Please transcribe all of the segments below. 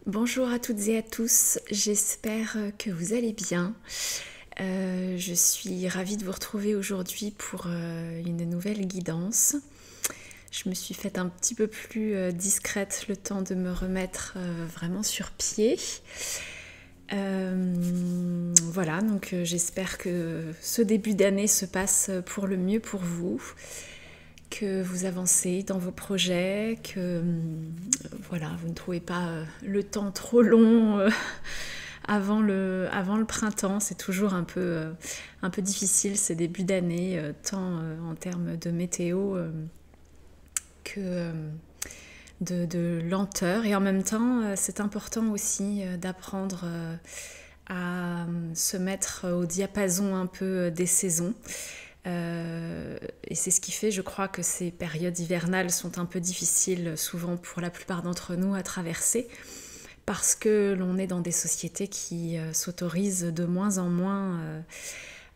Bonjour à toutes et à tous, j'espère que vous allez bien. Je suis ravie de vous retrouver aujourd'hui pour une nouvelle guidance. Je me suis faite un petit peu plus discrète le temps de me remettre vraiment sur pied. Voilà, donc j'espère que ce début d'année se passe pour le mieux pour vous, que vous avancez dans vos projets, que voilà, vous ne trouvez pas le temps trop long avant le printemps. C'est toujours un peu difficile ces débuts d'année, tant en termes de météo que de lenteur. Et en même temps, c'est important aussi d'apprendre à se mettre au diapason un peu des saisons. Et c'est ce qui fait, je crois, que ces périodes hivernales sont un peu difficiles, souvent pour la plupart d'entre nous, à traverser, parce que l'on est dans des sociétés qui s'autorisent de moins en moins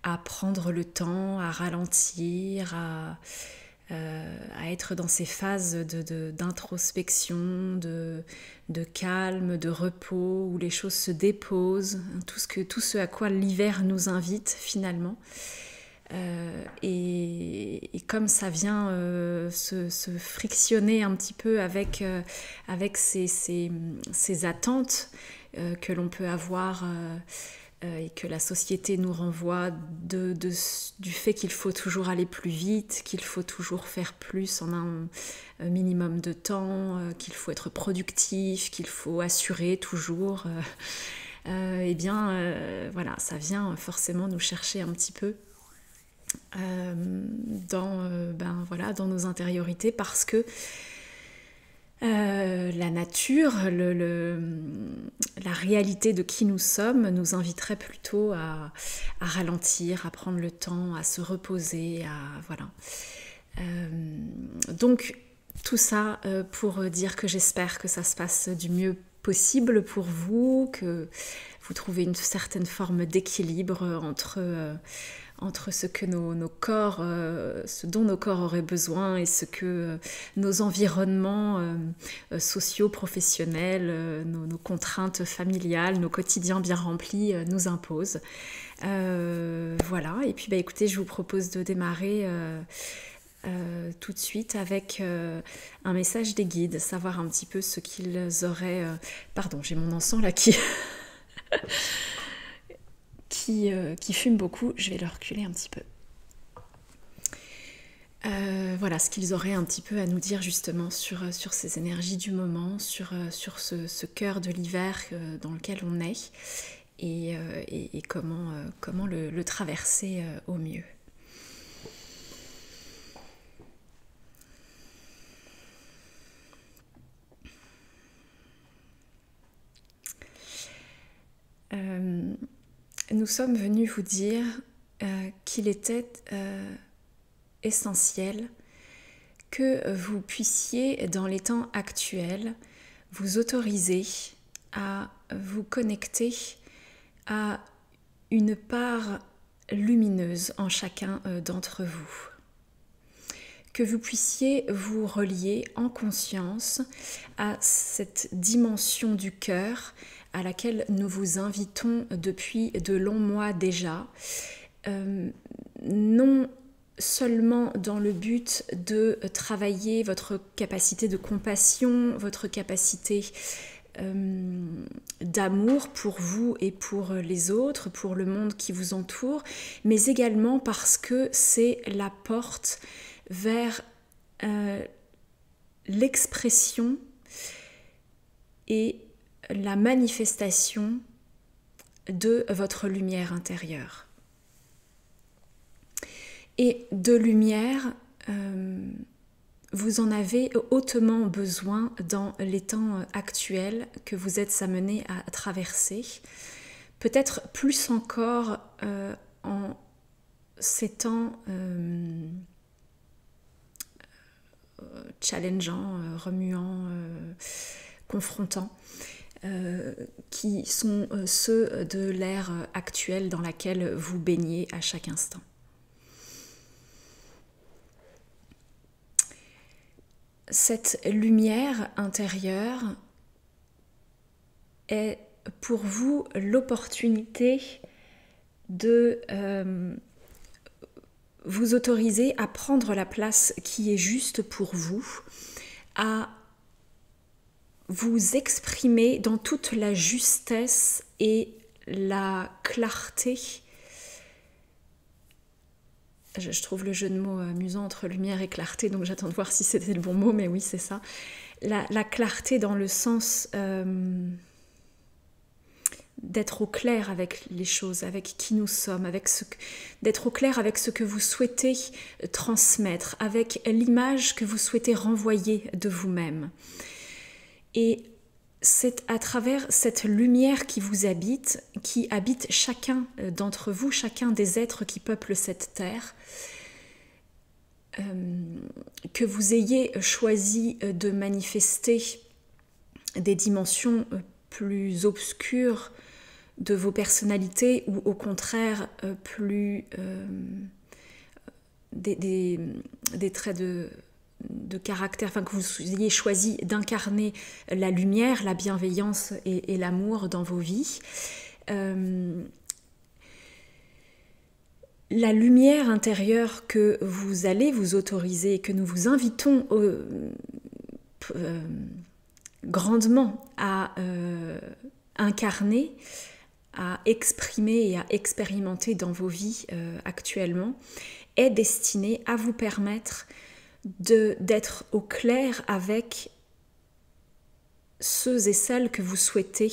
à prendre le temps, à ralentir, à être dans ces phases d'introspection, de calme, de repos, où les choses se déposent, tout ce à quoi l'hiver nous invite finalement. Et comme ça vient se frictionner un petit peu avec ces attentes que l'on peut avoir et que la société nous renvoie du fait qu'il faut toujours aller plus vite, qu'il faut toujours faire plus en un minimum de temps, qu'il faut être productif, qu'il faut assurer toujours. Eh bien, voilà, ça vient forcément nous chercher un petit peu dans nos intériorités, parce que la nature, la réalité de qui nous sommes nous inviterait plutôt à ralentir, à prendre le temps, à se reposer, voilà. Donc tout ça pour dire que j'espère que ça se passe du mieux possible pour vous, que vous trouvez une certaine forme d'équilibre entre ce que nos corps, ce dont nos corps auraient besoin et ce que nos environnements sociaux, professionnels, nos contraintes familiales, nos quotidiens bien remplis nous imposent. Voilà, et puis écoutez, je vous propose de démarrer tout de suite avec un message des guides, savoir un petit peu ce qu'ils auraient... Pardon, j'ai mon encens là qui fume beaucoup, je vais le reculer un petit peu. Voilà ce qu'ils auraient un petit peu à nous dire justement sur ces énergies du moment, sur ce cœur de l'hiver dans lequel on est, et comment le traverser au mieux. Nous sommes venus vous dire qu'il était essentiel que vous puissiez, dans les temps actuels, vous autoriser à vous connecter à une part lumineuse en chacun d'entre vous. Que vous puissiez vous relier en conscience à cette dimension du cœur à laquelle nous vous invitons depuis de longs mois déjà, non seulement dans le but de travailler votre capacité de compassion, votre capacité d'amour pour vous et pour les autres, pour le monde qui vous entoure, mais également parce que c'est la porte vers l'expression et la manifestation de votre lumière intérieure. Et de lumière, vous en avez hautement besoin dans les temps actuels que vous êtes amenés à traverser. Peut-être plus encore en ces temps challengeants, remuants, confrontants, qui sont ceux de l'ère actuelle dans laquelle vous baignez à chaque instant. Cette lumière intérieure est pour vous l'opportunité de vous autoriser à prendre la place qui est juste pour vous, à vous exprimer dans toute la justesse et la clarté. Je trouve le jeu de mots amusant entre lumière et clarté, donc j'attends de voir si c'était le bon mot, mais oui, c'est ça. La clarté dans le sens d'être au clair avec les choses, avec qui nous sommes, d'être au clair avec ce que vous souhaitez transmettre, avec l'image que vous souhaitez renvoyer de vous-même. Et c'est à travers cette lumière qui vous habite, qui habite chacun d'entre vous, chacun des êtres qui peuplent cette terre, que vous ayez choisi de manifester des dimensions plus obscures de vos personnalités ou au contraire des traits de caractère, enfin que vous ayez choisi d'incarner la lumière, la bienveillance et l'amour dans vos vies. La lumière intérieure que vous allez vous autoriser, que nous vous invitons grandement à incarner, à exprimer et à expérimenter dans vos vies actuellement, est destinée à vous permettre d'être au clair avec ceux et celles que vous souhaitez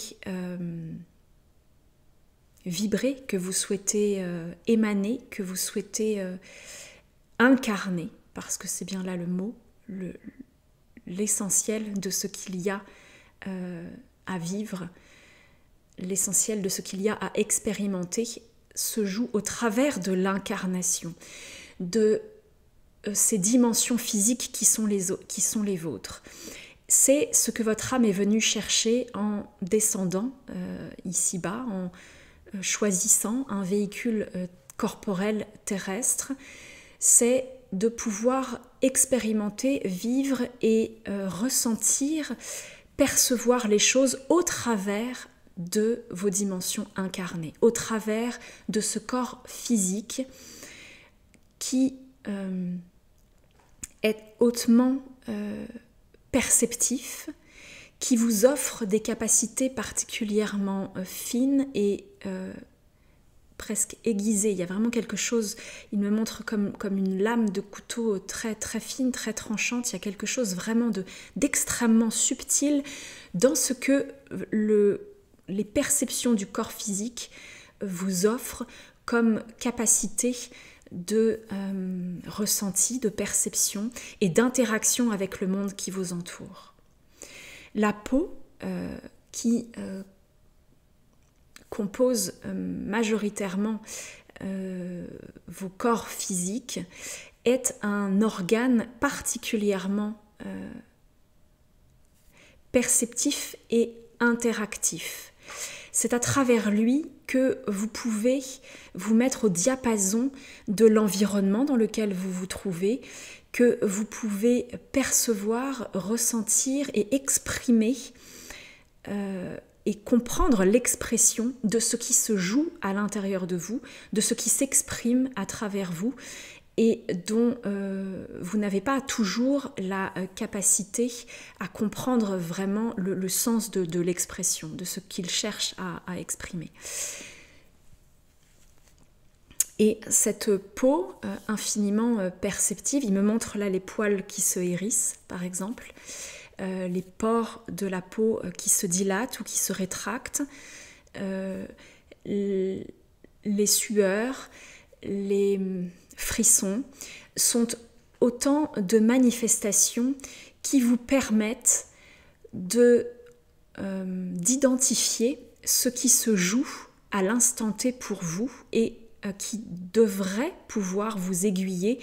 vibrer, que vous souhaitez émaner, que vous souhaitez incarner, parce que c'est bien là le mot, l'essentiel de ce qu'il y a à vivre, l'essentiel de ce qu'il y a à expérimenter se joue au travers de l'incarnation, de ces dimensions physiques qui sont les vôtres. C'est ce que votre âme est venue chercher en descendant ici-bas, en choisissant un véhicule corporel terrestre, c'est de pouvoir expérimenter, vivre et ressentir, percevoir les choses au travers de vos dimensions incarnées, au travers de ce corps physique qui est hautement perceptif, qui vous offre des capacités particulièrement fines et presque aiguisées. Il y a vraiment quelque chose, il me montre comme une lame de couteau très, très fine, très tranchante. Il y a quelque chose vraiment d'extrêmement subtil dans ce que les perceptions du corps physique vous offrent comme capacité de ressenti, de perception et d'interaction avec le monde qui vous entoure. La peau qui compose majoritairement vos corps physiques est un organe particulièrement perceptif et interactif. C'est à travers lui que vous pouvez vous mettre au diapason de l'environnement dans lequel vous vous trouvez, que vous pouvez percevoir, ressentir et exprimer et comprendre l'expression de ce qui se joue à l'intérieur de vous, de ce qui s'exprime à travers vous et dont vous n'avez pas toujours la capacité à comprendre vraiment le sens de l'expression, de ce qu'il cherche à exprimer. Et cette peau infiniment perceptive, il me montre là les poils qui se hérissent, par exemple, les pores de la peau qui se dilatent ou qui se rétractent, les sueurs, les frissons sont autant de manifestations qui vous permettent d'identifier ce qui se joue à l'instant T pour vous et qui devrait pouvoir vous aiguiller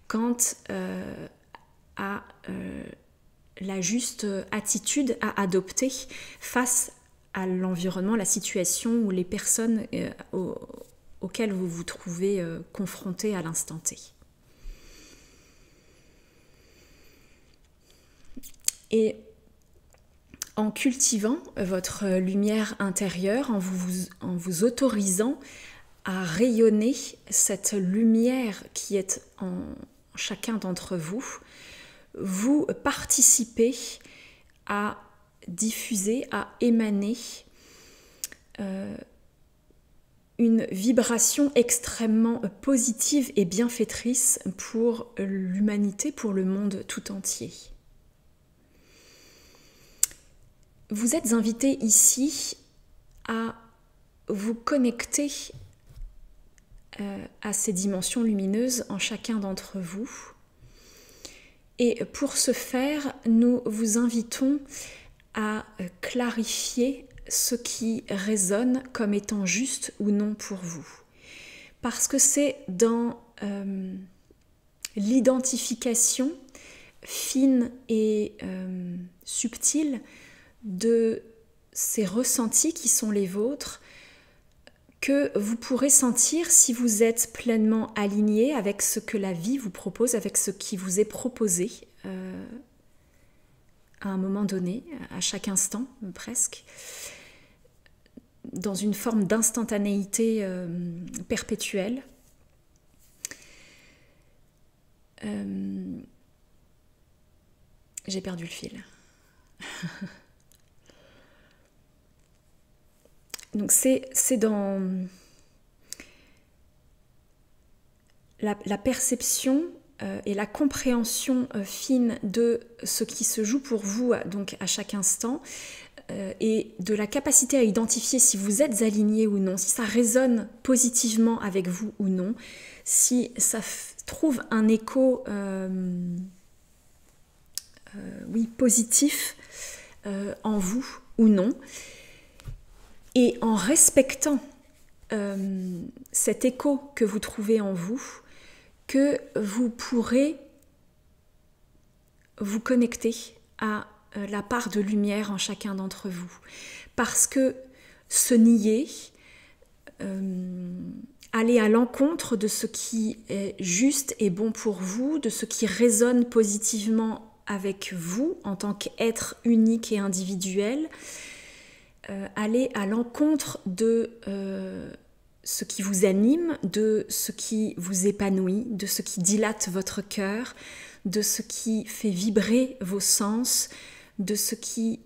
quant à la juste attitude à adopter face à l'environnement, la situation ou les personnes auxquelles vous vous trouvez confronté à l'instant T. Et en cultivant votre lumière intérieure, en vous autorisant à rayonner cette lumière qui est en chacun d'entre vous, vous participez à diffuser, à émaner une vibration extrêmement positive et bienfaitrice pour l'humanité, pour le monde tout entier. Vous êtes invité ici à vous connecter à ces dimensions lumineuses en chacun d'entre vous. Et pour ce faire, nous vous invitons à clarifier ce qui résonne comme étant juste ou non pour vous. Parce que c'est dans l'identification fine et subtile de ces ressentis qui sont les vôtres que vous pourrez sentir si vous êtes pleinement aligné avec ce que la vie vous propose, avec ce qui vous est proposé à un moment donné, à chaque instant presque, dans une forme d'instantanéité perpétuelle. J'ai perdu le fil. Donc c'est dans la perception et la compréhension fine de ce qui se joue pour vous donc à chaque instant et de la capacité à identifier si vous êtes aligné ou non, si ça résonne positivement avec vous ou non, si ça trouve un écho positif en vous ou non. Et en respectant cet écho que vous trouvez en vous, que vous pourrez vous connecter à la part de lumière en chacun d'entre vous. Parce que se nier, aller à l'encontre de ce qui est juste et bon pour vous, de ce qui résonne positivement avec vous en tant qu'être unique et individuel, aller à l'encontre de ce qui vous anime, de ce qui vous épanouit, de ce qui dilate votre cœur, de ce qui fait vibrer vos sens, de ce qui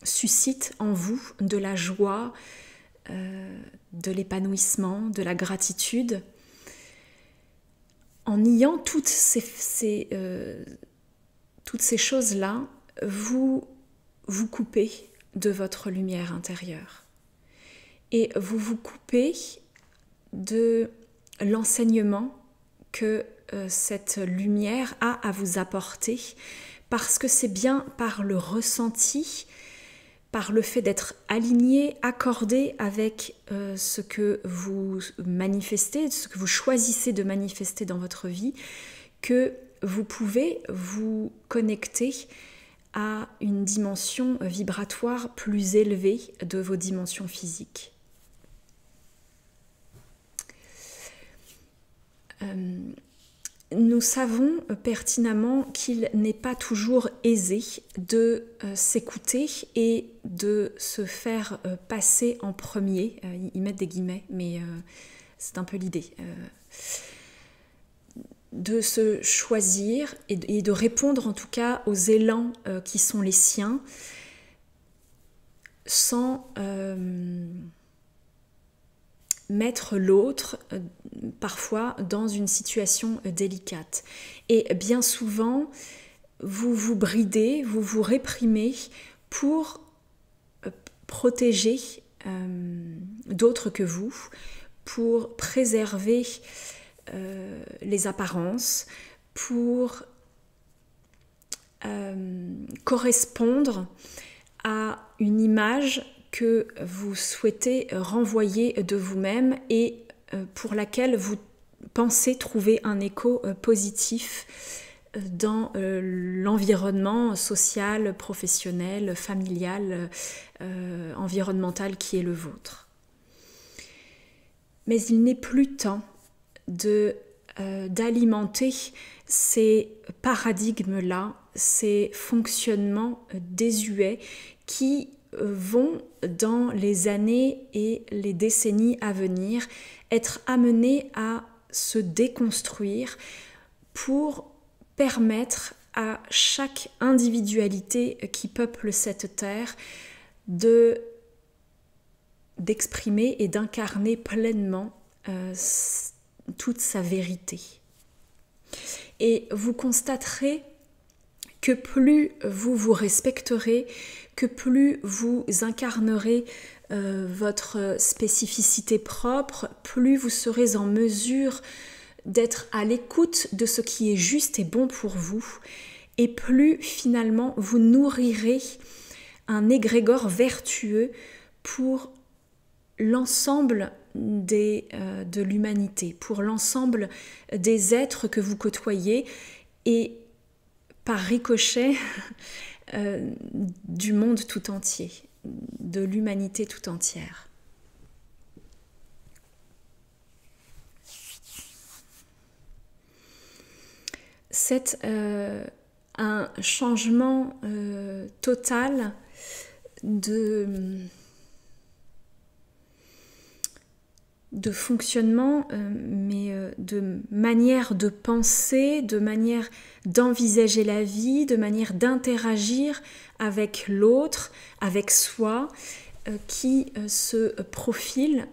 suscite en vous de la joie, de l'épanouissement, de la gratitude. En niant toutes ces choses-là, vous coupez de votre lumière intérieure. Et vous vous coupez de l'enseignement que cette lumière a à vous apporter, parce que c'est bien par le ressenti, par le fait d'être aligné, accordé avec ce que vous manifestez, ce que vous choisissez de manifester dans votre vie, que vous pouvez vous connecter à une dimension vibratoire plus élevée de vos dimensions physiques. Nous savons pertinemment qu'il n'est pas toujours aisé de s'écouter et de se faire passer en premier. Ils mettent des guillemets, mais c'est un peu l'idée. De se choisir et de répondre en tout cas aux élans qui sont les siens sans mettre l'autre parfois dans une situation délicate. Et bien souvent, vous vous bridez, vous vous réprimez pour protéger d'autres que vous, pour préserver les apparences, pour correspondre à une image que vous souhaitez renvoyer de vous-même et pour laquelle vous pensez trouver un écho positif dans l'environnement social, professionnel, familial, environnemental qui est le vôtre. Mais il n'est plus temps d'alimenter ces paradigmes-là, ces fonctionnements désuets qui vont, dans les années et les décennies à venir, être amenés à se déconstruire pour permettre à chaque individualité qui peuple cette terre d'exprimer et d'incarner pleinement toute sa vérité. Et vous constaterez que plus vous vous respecterez, que plus vous incarnerez votre spécificité propre, plus vous serez en mesure d'être à l'écoute de ce qui est juste et bon pour vous, et plus finalement vous nourrirez un égrégore vertueux pour l'ensemble de l'humanité, pour l'ensemble des êtres que vous côtoyez et par ricochet du monde tout entier, de l'humanité tout entière. C'est un changement total de fonctionnement, mais de manière de penser, de manière d'envisager la vie, de manière d'interagir avec l'autre, avec soi, qui se profile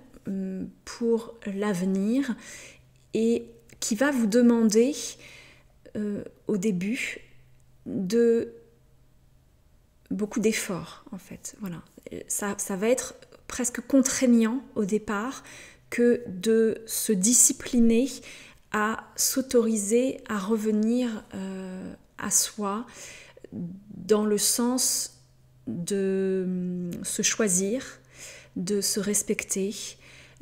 pour l'avenir et qui va vous demander au début beaucoup d'efforts, en fait. Voilà. Ça va être presque contraignant au départ que de se discipliner à s'autoriser à revenir à soi dans le sens de se choisir, de se respecter,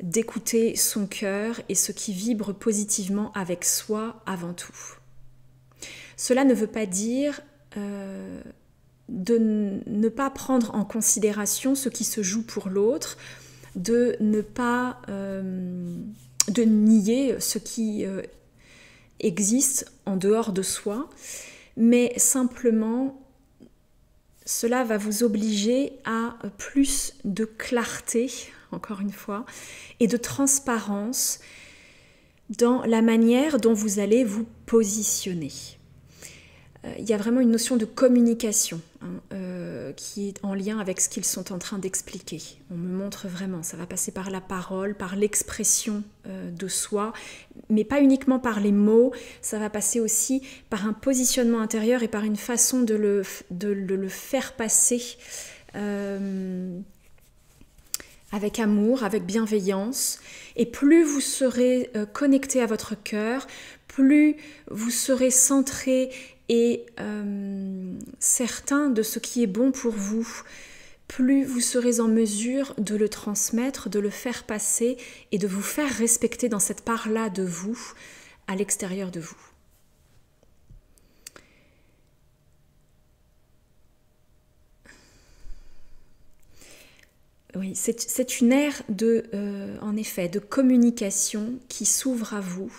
d'écouter son cœur et ce qui vibre positivement avec soi avant tout. Cela ne veut pas dire de ne pas prendre en considération ce qui se joue pour l'autre, de ne pas de nier ce qui existe en dehors de soi, mais simplement cela va vous obliger à plus de clarté, encore une fois, et de transparence dans la manière dont vous allez vous positionner. Il y a vraiment une notion de communication qui est en lien avec ce qu'ils sont en train d'expliquer. On me montre vraiment, ça va passer par la parole, par l'expression de soi, mais pas uniquement par les mots, ça va passer aussi par un positionnement intérieur et par une façon de le faire passer avec amour, avec bienveillance. Et plus vous serez connecté à votre cœur, plus vous serez centré et certain de ce qui est bon pour vous, plus vous serez en mesure de le transmettre, de le faire passer et de vous faire respecter dans cette part-là de vous, à l'extérieur de vous. Oui, c'est une ère en effet, de communication qui s'ouvre à vous,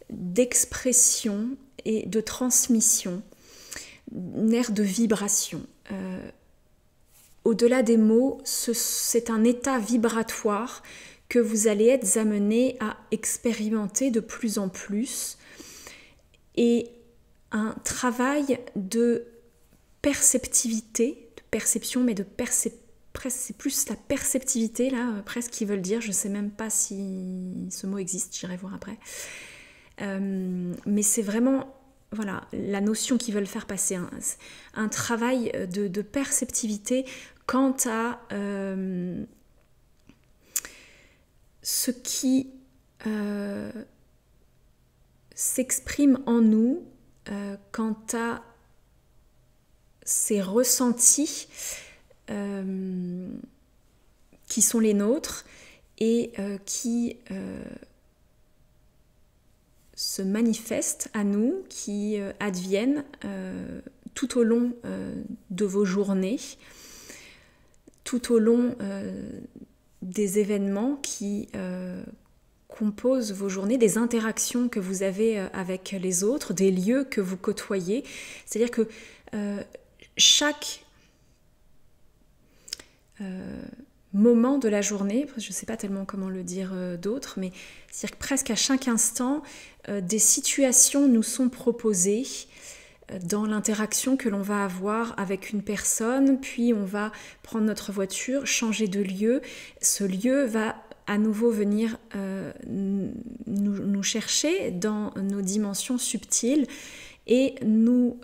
d'expression et de transmission, une ère de vibration. Au-delà des mots, c'est un état vibratoire que vous allez être amené à expérimenter de plus en plus et un travail de perceptivité, de perception, mais c'est plus la perceptivité, là, presque qu'ils veulent dire, je ne sais même pas si ce mot existe, j'irai voir après. Mais c'est vraiment voilà, la notion qu'ils veulent faire passer, un travail de perceptivité quant à ce qui s'exprime en nous, quant à ces ressentis qui sont les nôtres et qui se manifestent à nous, qui adviennent tout au long de vos journées, tout au long des événements qui composent vos journées, des interactions que vous avez avec les autres, des lieux que vous côtoyez. C'est-à-dire que chaque moment de la journée, je ne sais pas tellement comment le dire d'autre, mais c'est-à-dire que presque à chaque instant, des situations nous sont proposées dans l'interaction que l'on va avoir avec une personne, puis on va prendre notre voiture, changer de lieu. Ce lieu va à nouveau venir nous chercher dans nos dimensions subtiles et nous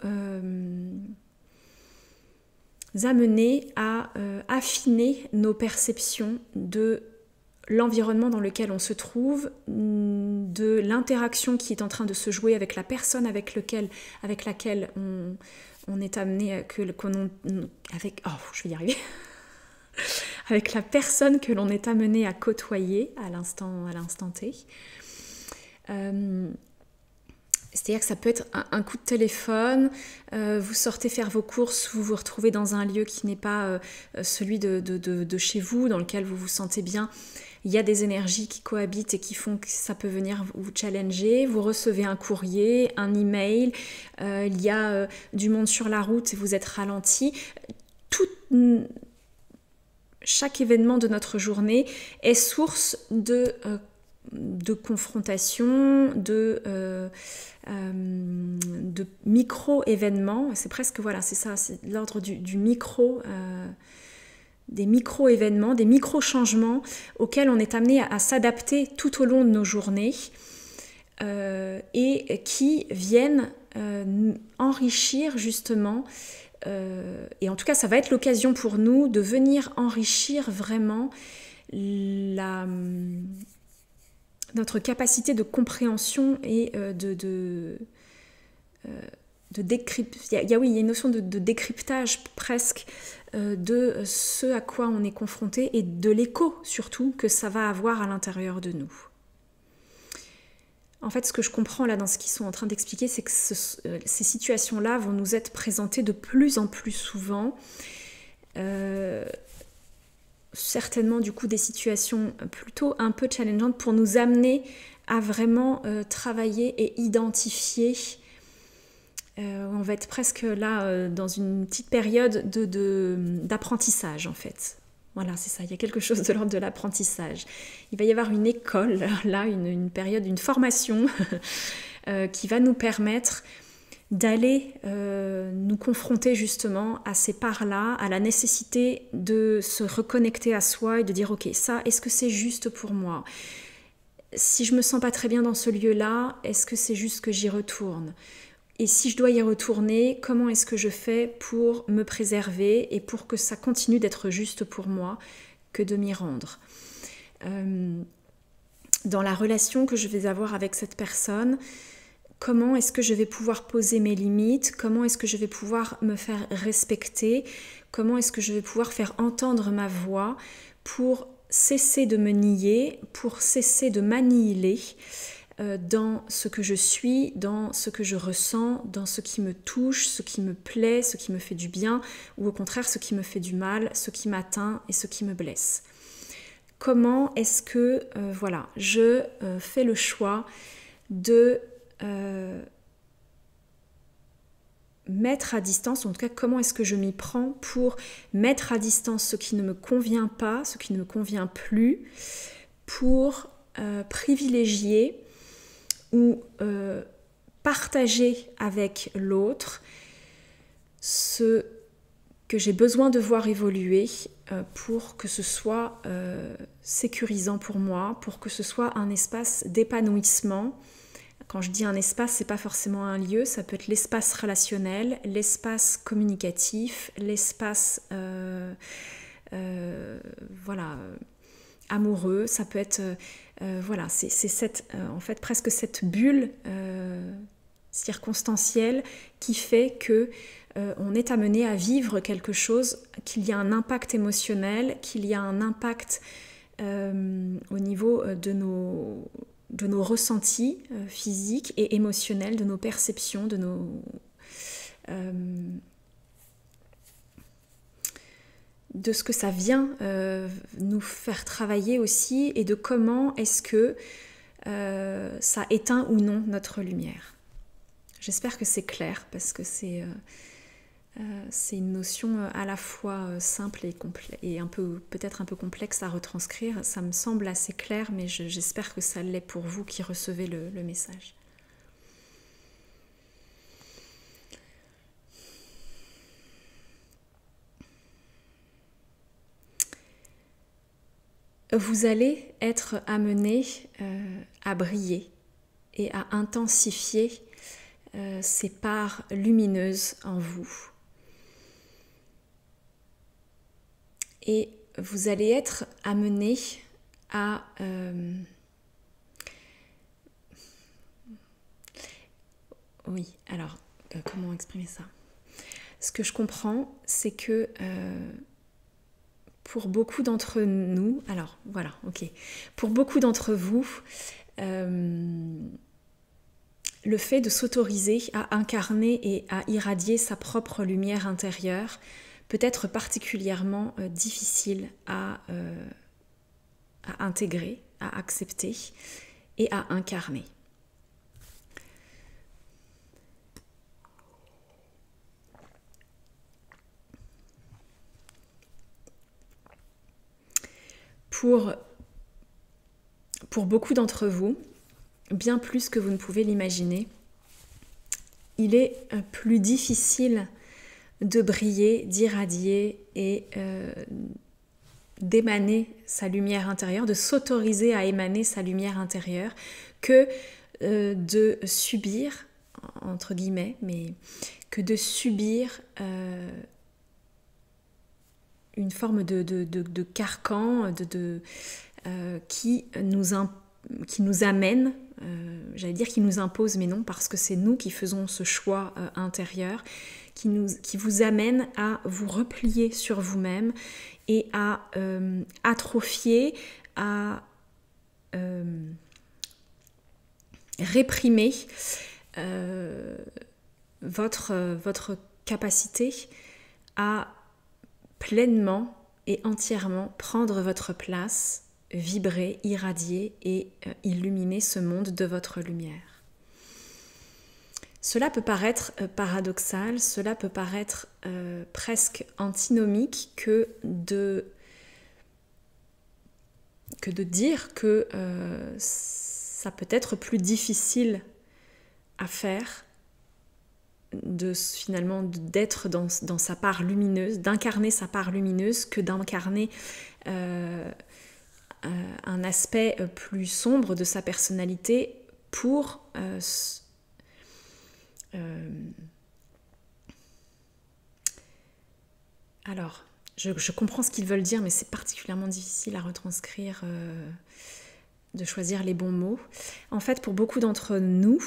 amener à affiner nos perceptions de l'environnement dans lequel on se trouve, de l'interaction qui est en train de se jouer avec la personne avec laquelle on est amené, je vais y arriver, avec la personne que l'on est amené à côtoyer à l'instant T. C'est-à-dire que ça peut être un coup de téléphone, vous sortez faire vos courses, vous vous retrouvez dans un lieu qui n'est pas celui de chez vous, dans lequel vous vous sentez bien. Il y a des énergies qui cohabitent et qui font que ça peut venir vous challenger. Vous recevez un courrier, un email, il y a du monde sur la route et vous êtes ralenti. Chaque événement de notre journée est source de confrontation, de micro-événements. C'est presque, voilà, c'est ça, c'est l'ordre du micro, des micro-événements, des micro-changements auxquels on est amené à s'adapter tout au long de nos journées et qui viennent enrichir justement, et en tout cas ça va être l'occasion pour nous de venir enrichir vraiment notre capacité de compréhension et de décryptage. Il y a une notion de décryptage presque de ce à quoi on est confronté et de l'écho surtout que ça va avoir à l'intérieur de nous. En fait, ce que je comprends là dans ce qu'ils sont en train d'expliquer, c'est que ces situations-là vont nous être présentées de plus en plus souvent. Certainement du coup des situations plutôt un peu challengeantes pour nous amener à vraiment travailler et identifier. On va être presque là dans une petite période d'apprentissage en fait. Voilà, c'est ça, il y a quelque chose de l'ordre de l'apprentissage. Il va y avoir une école, là, une période, une formation qui va nous permettre d'aller nous confronter justement à ces parts-là, à la nécessité de se reconnecter à soi et de dire ok, ça, est-ce que c'est juste pour moi? Si je me sens pas très bien dans ce lieu-là, est-ce que c'est juste que j'y retourne? Et si je dois y retourner, comment est-ce que je fais pour me préserver et pour que ça continue d'être juste pour moi que de m'y rendre? Dans la relation que je vais avoir avec cette personne, comment est-ce que je vais pouvoir poser mes limites? Comment est-ce que je vais pouvoir me faire respecter? Comment est-ce que je vais pouvoir faire entendre ma voix pour cesser de me nier, pour cesser de m'annihiler dans ce que je suis, dans ce que je ressens, dans ce qui me touche, ce qui me plaît, ce qui me fait du bien, ou au contraire ce qui me fait du mal, ce qui m'atteint et ce qui me blesse. Comment est-ce que je fais le choix de mettre à distance, en tout cas comment est-ce que je m'y prends pour mettre à distance ce qui ne me convient pas, ce qui ne me convient plus, pour privilégier ou partager avec l'autre ce que j'ai besoin de voir évoluer pour que ce soit sécurisant pour moi, pour que ce soit un espace d'épanouissement. Quand je dis un espace, c'est pas forcément un lieu, ça peut être l'espace relationnel, l'espace communicatif, l'espace amoureux, ça peut être c'est cette en fait presque cette bulle circonstancielle qui fait que on est amené à vivre quelque chose, qu'il y a un impact émotionnel, qu'il y a un impact au niveau de nos ressentis physiques et émotionnels, de nos perceptions, de ce que ça vient nous faire travailler aussi et de comment est-ce que ça éteint ou non notre lumière. J'espère que c'est clair parce que c'est une notion à la fois simple et peut-être un peu complexe à retranscrire. Ça me semble assez clair, mais j'espère que ça l'est pour vous qui recevez le message. Vous allez être amené à briller et à intensifier ces parts lumineuses en vous. Et vous allez être amené à oui, alors comment exprimer ça? Ce que je comprends, c'est que pour beaucoup d'entre nous, alors voilà, ok, pour beaucoup d'entre vous, le fait de s'autoriser à incarner et à irradier sa propre lumière intérieure peut être particulièrement difficile à intégrer, à accepter et à incarner. Pour beaucoup d'entre vous, bien plus que vous ne pouvez l'imaginer, il est plus difficile de briller, d'irradier et d'émaner sa lumière intérieure, de s'autoriser à émaner sa lumière intérieure, que de subir, entre guillemets, mais que de subir une forme de carcan qui nous amène, j'allais dire qui nous impose, mais non, parce que c'est nous qui faisons ce choix intérieur, qui vous amène à vous replier sur vous-même et à atrophier, à réprimer votre capacité à pleinement et entièrement prendre votre place, vibrer, irradier et illuminer ce monde de votre lumière. Cela peut paraître paradoxal, cela peut paraître presque antinomique que de dire que ça peut être plus difficile à faire finalement d'être dans sa part lumineuse, d'incarner sa part lumineuse que d'incarner un aspect plus sombre de sa personnalité pour alors je comprends ce qu'ils veulent dire, mais c'est particulièrement difficile à retranscrire, de choisir les bons mots. En fait, pour beaucoup d'entre nous,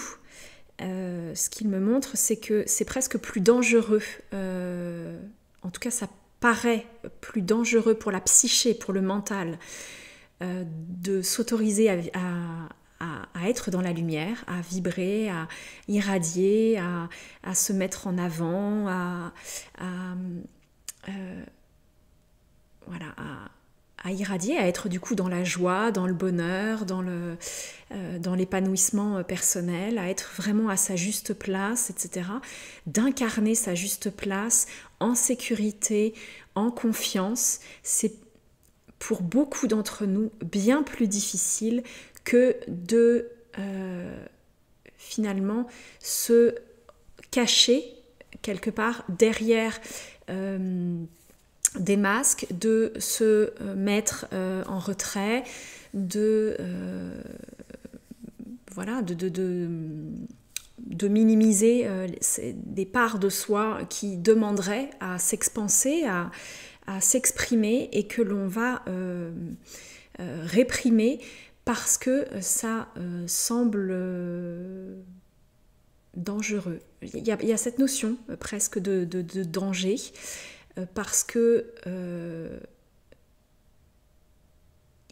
ce qu'il me montre, c'est que c'est presque plus dangereux, en tout cas ça paraît plus dangereux pour la psyché, pour le mental, de s'autoriser à être dans la lumière, à vibrer, à irradier, à se mettre en avant, à irradier, à être du coup dans la joie, dans le bonheur, dans l'épanouissement personnel, à être vraiment à sa juste place, etc. D'incarner sa juste place en sécurité, en confiance, c'est pour beaucoup d'entre nous bien plus difficile que de finalement se cacher quelque part derrière des masques, de se mettre en retrait, de minimiser des parts de soi qui demanderaient à s'expanser, à s'exprimer et que l'on va réprimer parce que ça semble dangereux. Il y a cette notion presque de danger parce que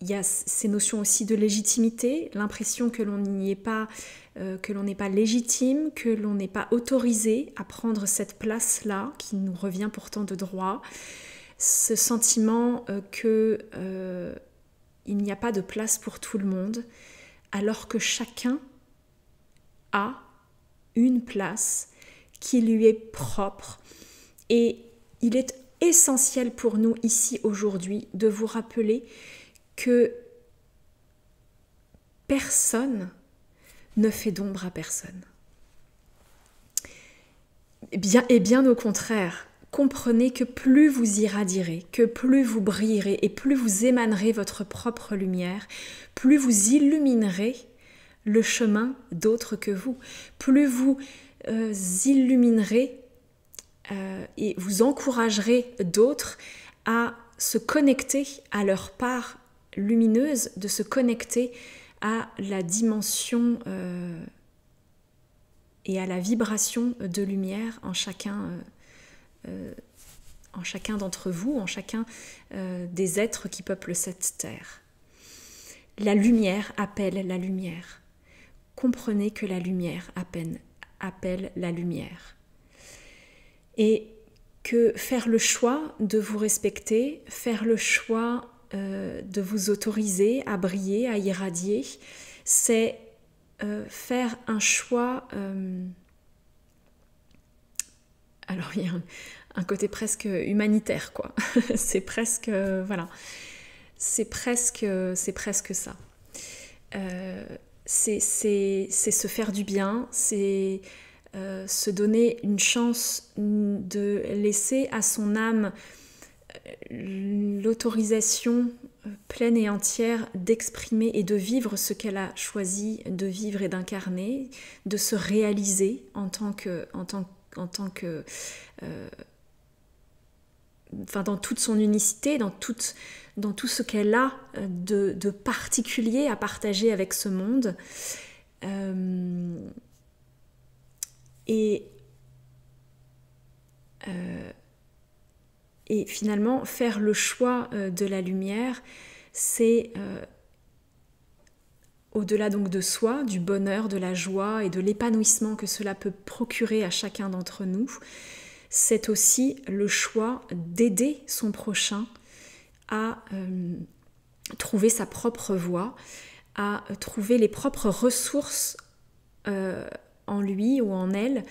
il y a ces notions aussi de légitimité, l'impression que l'on n'est pas légitime, que l'on n'est pas autorisé à prendre cette place-là qui nous revient pourtant de droit, ce sentiment que il n'y a pas de place pour tout le monde, alors que chacun a une place qui lui est propre. Et il est essentiel pour nous ici aujourd'hui de vous rappeler que personne ne fait d'ombre à personne. Et bien au contraire, comprenez que plus vous irradierez, que plus vous brillerez et plus vous émanerez votre propre lumière, plus vous illuminerez le chemin d'autres que vous, plus vous illuminerez et vous encouragerez d'autres à se connecter à leur part lumineuse, de se connecter à la dimension et à la vibration de lumière en chacun d'entre vous, en chacun des êtres qui peuplent cette terre. La lumière appelle la lumière. Comprenez que la lumière appelle la lumière. Et que faire le choix de vous respecter, faire le choix de vous autoriser à briller, à irradier, c'est faire un choix. Alors il y a un côté presque humanitaire, quoi. C'est presque voilà, c'est presque ça. C'est se faire du bien, c'est se donner une chance de laisser à son âme l'autorisation pleine et entière d'exprimer et de vivre ce qu'elle a choisi de vivre et d'incarner, de se réaliser en tant que dans toute son unicité, dans tout ce qu'elle a de particulier à partager avec ce monde. Et finalement, faire le choix de la lumière, c'est au-delà donc de soi, du bonheur, de la joie et de l'épanouissement que cela peut procurer à chacun d'entre nous, c'est aussi le choix d'aider son prochain à trouver sa propre voie, à trouver les propres ressources en lui ou en elle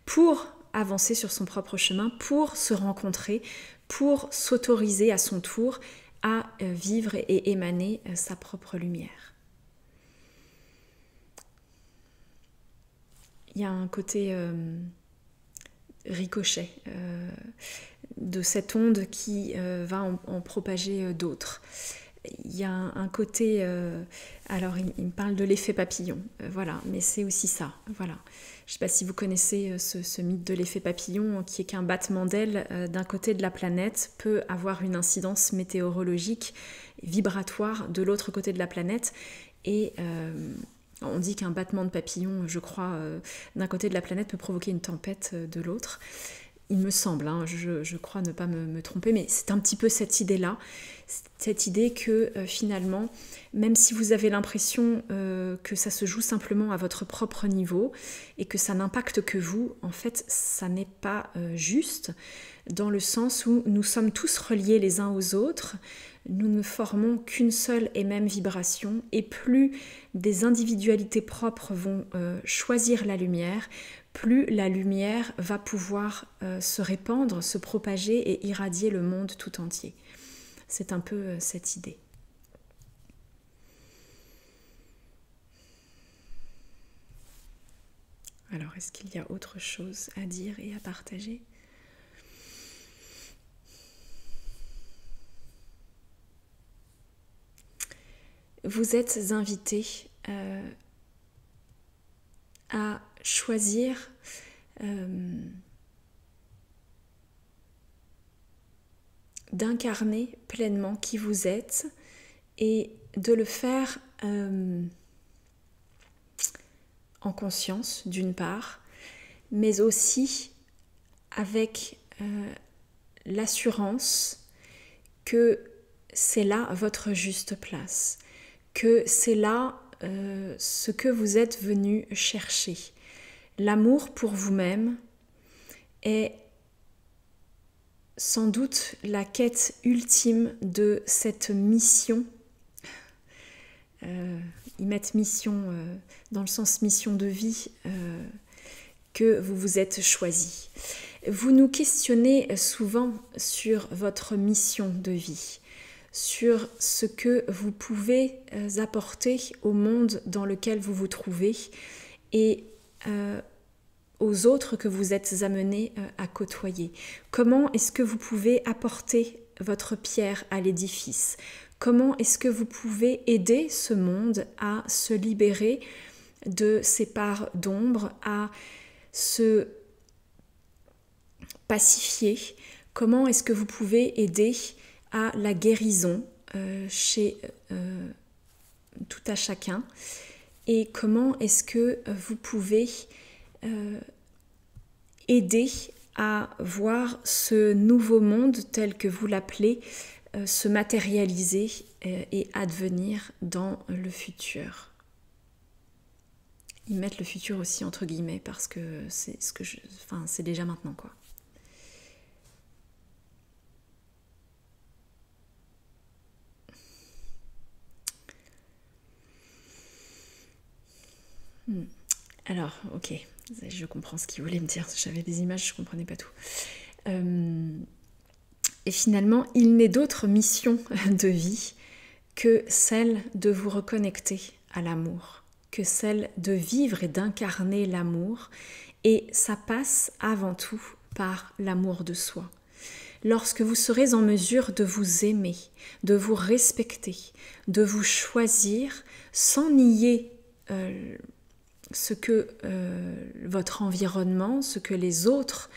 pour avancer sur son propre chemin, pour se rencontrer, pour s'autoriser à son tour à vivre et émaner sa propre lumière. Il y a un côté ricochet de cette onde qui va en propager d'autres. Il y a un côté, alors il me parle de l'effet papillon, voilà, mais c'est aussi ça, voilà. Je ne sais pas si vous connaissez ce mythe de l'effet papillon, qui est qu'un battement d'aile d'un côté de la planète peut avoir une incidence météorologique, vibratoire de l'autre côté de la planète, et on dit qu'un battement de papillon, je crois, d'un côté de la planète peut provoquer une tempête de l'autre. Il me semble, hein, je crois ne pas me tromper, mais c'est un petit peu cette idée-là, cette idée que finalement, même si vous avez l'impression que ça se joue simplement à votre propre niveau et que ça n'impacte que vous, en fait, ça n'est pas juste, dans le sens où nous sommes tous reliés les uns aux autres, nous ne formons qu'une seule et même vibration, et plus des individualités propres vont choisir la lumière, plus la lumière va pouvoir se répandre, se propager et irradier le monde tout entier. C'est un peu cette idée. Alors, est-ce qu'il y a autre chose à dire et à partager ? Vous êtes invités à choisir d'incarner pleinement qui vous êtes et de le faire en conscience d'une part, mais aussi avec l'assurance que c'est là votre juste place, que c'est là ce que vous êtes venu chercher. L'amour pour vous-même est sans doute la quête ultime de cette mission ils mettent mission dans le sens mission de vie que vous vous êtes choisi. Vous nous questionnez souvent sur votre mission de vie, sur ce que vous pouvez apporter au monde dans lequel vous vous trouvez et aux autres que vous êtes amenés à côtoyer. Comment est-ce que vous pouvez apporter votre pierre à l'édifice? Comment est-ce que vous pouvez aider ce monde à se libérer de ses parts d'ombre, à se pacifier? Comment est-ce que vous pouvez aider à la guérison chez tout à chacun? Et comment est-ce que vous pouvez aider à voir ce nouveau monde tel que vous l'appelez se matérialiser et advenir dans le futur? Ils mettent le futur aussi entre guillemets parce que c'est ce que c'est déjà maintenant quoi. Alors, ok, je comprends ce qu'il voulait me dire. J'avais des images, je ne comprenais pas tout. Et finalement, il n'est d'autre mission de vie que celle de vous reconnecter à l'amour, que celle de vivre et d'incarner l'amour. Et ça passe avant tout par l'amour de soi. Lorsque vous serez en mesure de vous aimer, de vous respecter, de vous choisir sans nier ce que votre environnement, ce que les autres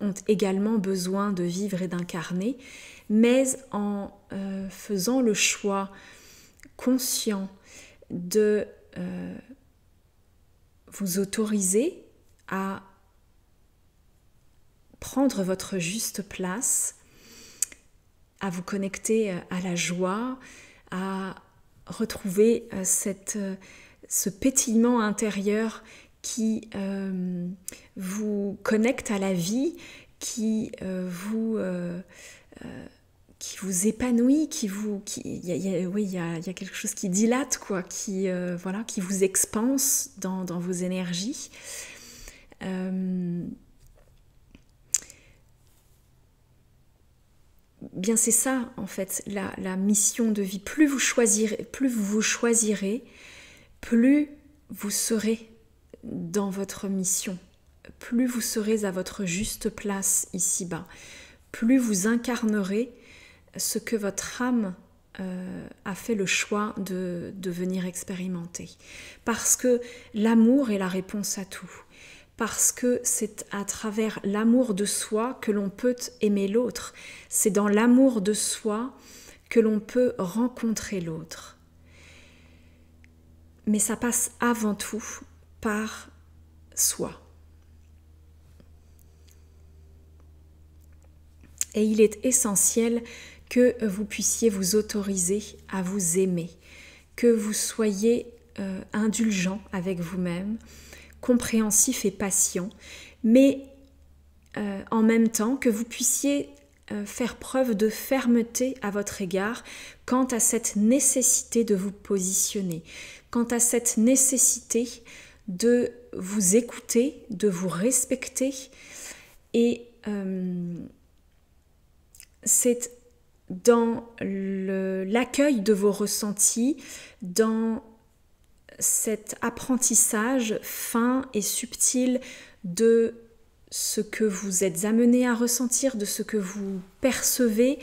ont également besoin de vivre et d'incarner, mais en faisant le choix conscient de vous autoriser à prendre votre juste place, à vous connecter à la joie, à retrouver ce pétillement intérieur qui vous connecte à la vie, qui vous épanouit, il y a quelque chose qui dilate, quoi, qui vous expanse dans vos énergies. Bien c'est ça en fait la mission de vie. Plus vous vous choisirez, plus vous serez dans votre mission, plus vous serez à votre juste place ici-bas, plus vous incarnerez ce que votre âme a fait le choix de venir expérimenter. Parce que l'amour est la réponse à tout. Parce que c'est à travers l'amour de soi que l'on peut aimer l'autre. C'est dans l'amour de soi que l'on peut rencontrer l'autre. Mais ça passe avant tout par soi. Et il est essentiel que vous puissiez vous autoriser à vous aimer, que vous soyez indulgent avec vous-même, compréhensif et patient, mais en même temps que vous puissiez faire preuve de fermeté à votre égard quant à cette nécessité de vous positionner, quant à cette nécessité de vous écouter, de vous respecter. Et c'est dans l'accueil de vos ressentis, dans cet apprentissage fin et subtil de ce que vous êtes amené à ressentir, de ce que vous percevez,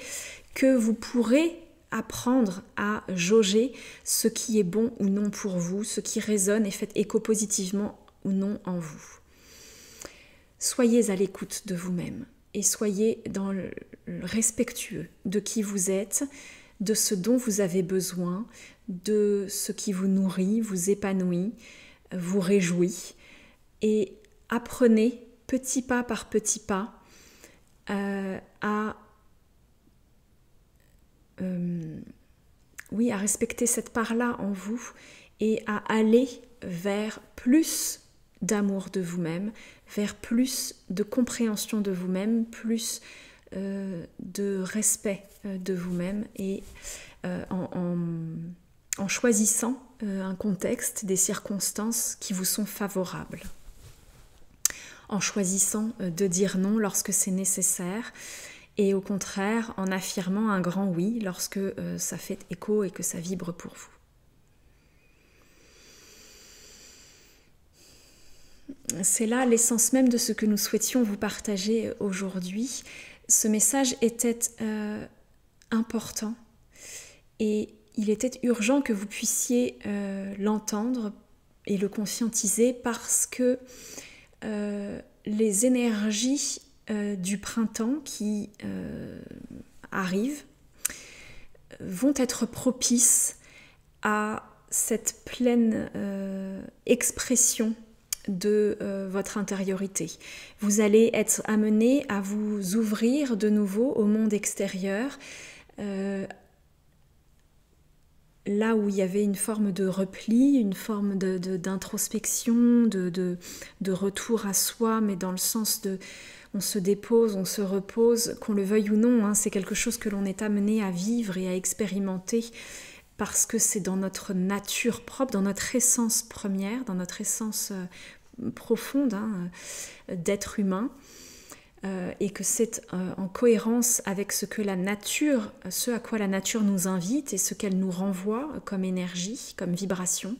que vous pourrez apprendre à jauger ce qui est bon ou non pour vous, ce qui résonne et fait écho positivement ou non en vous. Soyez à l'écoute de vous-même et soyez dans le respectueux de qui vous êtes, de ce dont vous avez besoin, de ce qui vous nourrit, vous épanouit, vous réjouit, et apprenez petit pas par petit pas à respecter cette part-là en vous et à aller vers plus d'amour de vous-même, vers plus de compréhension de vous-même, plus de respect de vous-même et en en choisissant un contexte, des circonstances qui vous sont favorables, en choisissant de dire non lorsque c'est nécessaire et au contraire en affirmant un grand oui lorsque ça fait écho et que ça vibre pour vous. C'est là l'essence même de ce que nous souhaitions vous partager aujourd'hui. Ce message était important et il était urgent que vous puissiez l'entendre et le conscientiser parce que les énergies du printemps qui arrivent vont être propices à cette pleine expression de votre intériorité. Vous allez être amené à vous ouvrir de nouveau au monde extérieur, là où il y avait une forme de repli, une forme d'introspection, de retour à soi, mais dans le sens de on se dépose, on se repose, qu'on le veuille ou non, hein, c'est quelque chose que l'on est amené à vivre et à expérimenter parce que c'est dans notre nature propre, dans notre essence première, dans notre essence profonde d'être humain, et que c'est en cohérence avec ce que la nature, ce à quoi la nature nous invite et ce qu'elle nous renvoie comme énergie, comme vibration.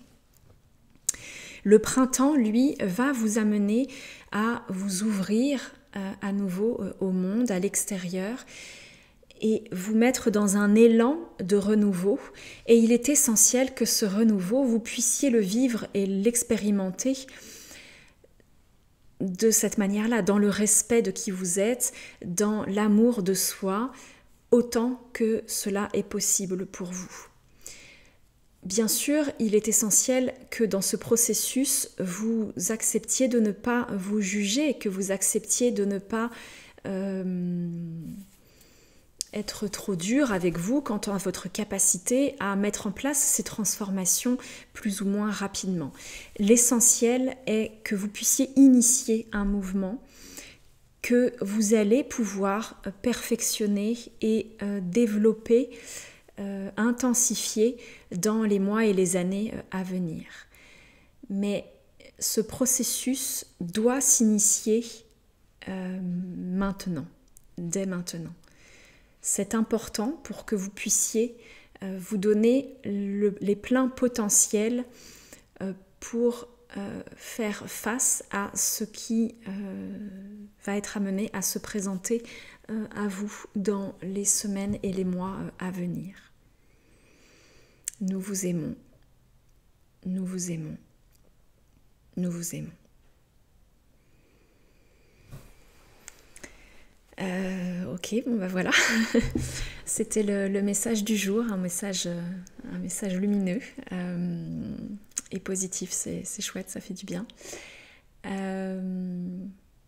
Le printemps, lui, va vous amener à vous ouvrir à nouveau au monde, à l'extérieur, et vous mettre dans un élan de renouveau. Et il est essentiel que ce renouveau, vous puissiez le vivre et l'expérimenter de cette manière-là, dans le respect de qui vous êtes, dans l'amour de soi, autant que cela est possible pour vous. Bien sûr, il est essentiel que dans ce processus, vous acceptiez de ne pas vous juger, que vous acceptiez de ne pas être trop dur avec vous quant à votre capacité à mettre en place ces transformations plus ou moins rapidement. L'essentiel est que vous puissiez initier un mouvement que vous allez pouvoir perfectionner et développer, intensifier dans les mois et les années à venir. Mais ce processus doit s'initier maintenant, dès maintenant. C'est important pour que vous puissiez vous donner les pleins potentiels pour faire face à ce qui va être amené à se présenter à vous dans les semaines et les mois à venir. Nous vous aimons, nous vous aimons, nous vous aimons. Ok, bon ben voilà, c'était le message du jour, un message lumineux et positif, c'est chouette, ça fait du bien.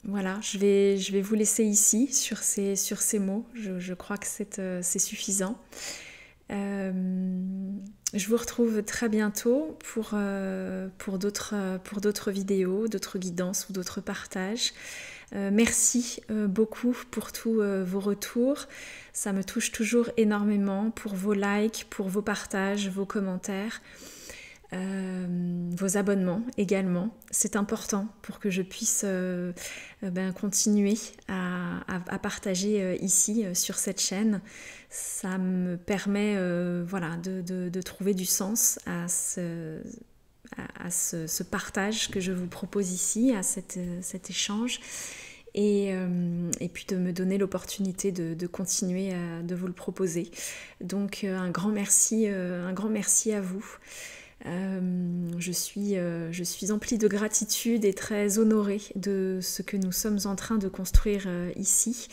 Voilà, je vais vous laisser ici sur ces mots, je crois que c'est suffisant. Je vous retrouve très bientôt pour d'autres vidéos, d'autres guidances ou d'autres partages. Merci beaucoup pour tous vos retours, ça me touche toujours énormément, pour vos likes, pour vos partages, vos commentaires, vos abonnements également. C'est important pour que je puisse continuer à partager ici sur cette chaîne. Ça me permet de trouver du sens à ce partage que je vous propose ici, à cet échange, et puis de me donner l'opportunité de continuer de vous le proposer. Donc un grand merci à vous. Je suis emplie de gratitude et très honorée de ce que nous sommes en train de construire ici,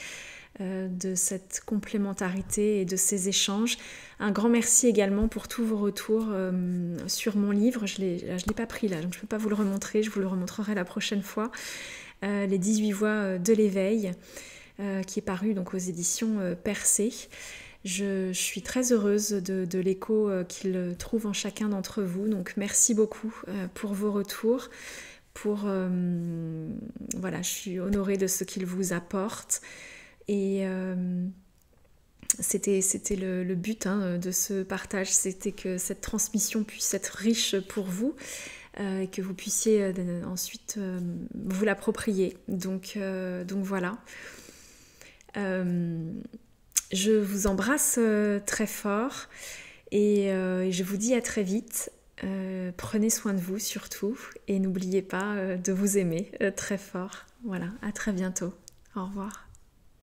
de cette complémentarité et de ces échanges. Un grand merci également pour tous vos retours sur mon livre. Je l'ai pas pris là, donc je ne peux pas vous le remontrer, je vous le remontrerai la prochaine fois. Les 18 voix de l'éveil, qui est paru donc aux éditions Percé. Je suis très heureuse de l'écho qu'il trouve en chacun d'entre vous, donc merci beaucoup pour vos retours. Je suis honorée de ce qu'il vous apporte. Et c'était le but de ce partage, c'était que cette transmission puisse être riche pour vous, que vous puissiez ensuite vous l'approprier. Donc voilà. Je vous embrasse très fort et je vous dis à très vite. Prenez soin de vous surtout et n'oubliez pas de vous aimer très fort. Voilà, à très bientôt. Au revoir.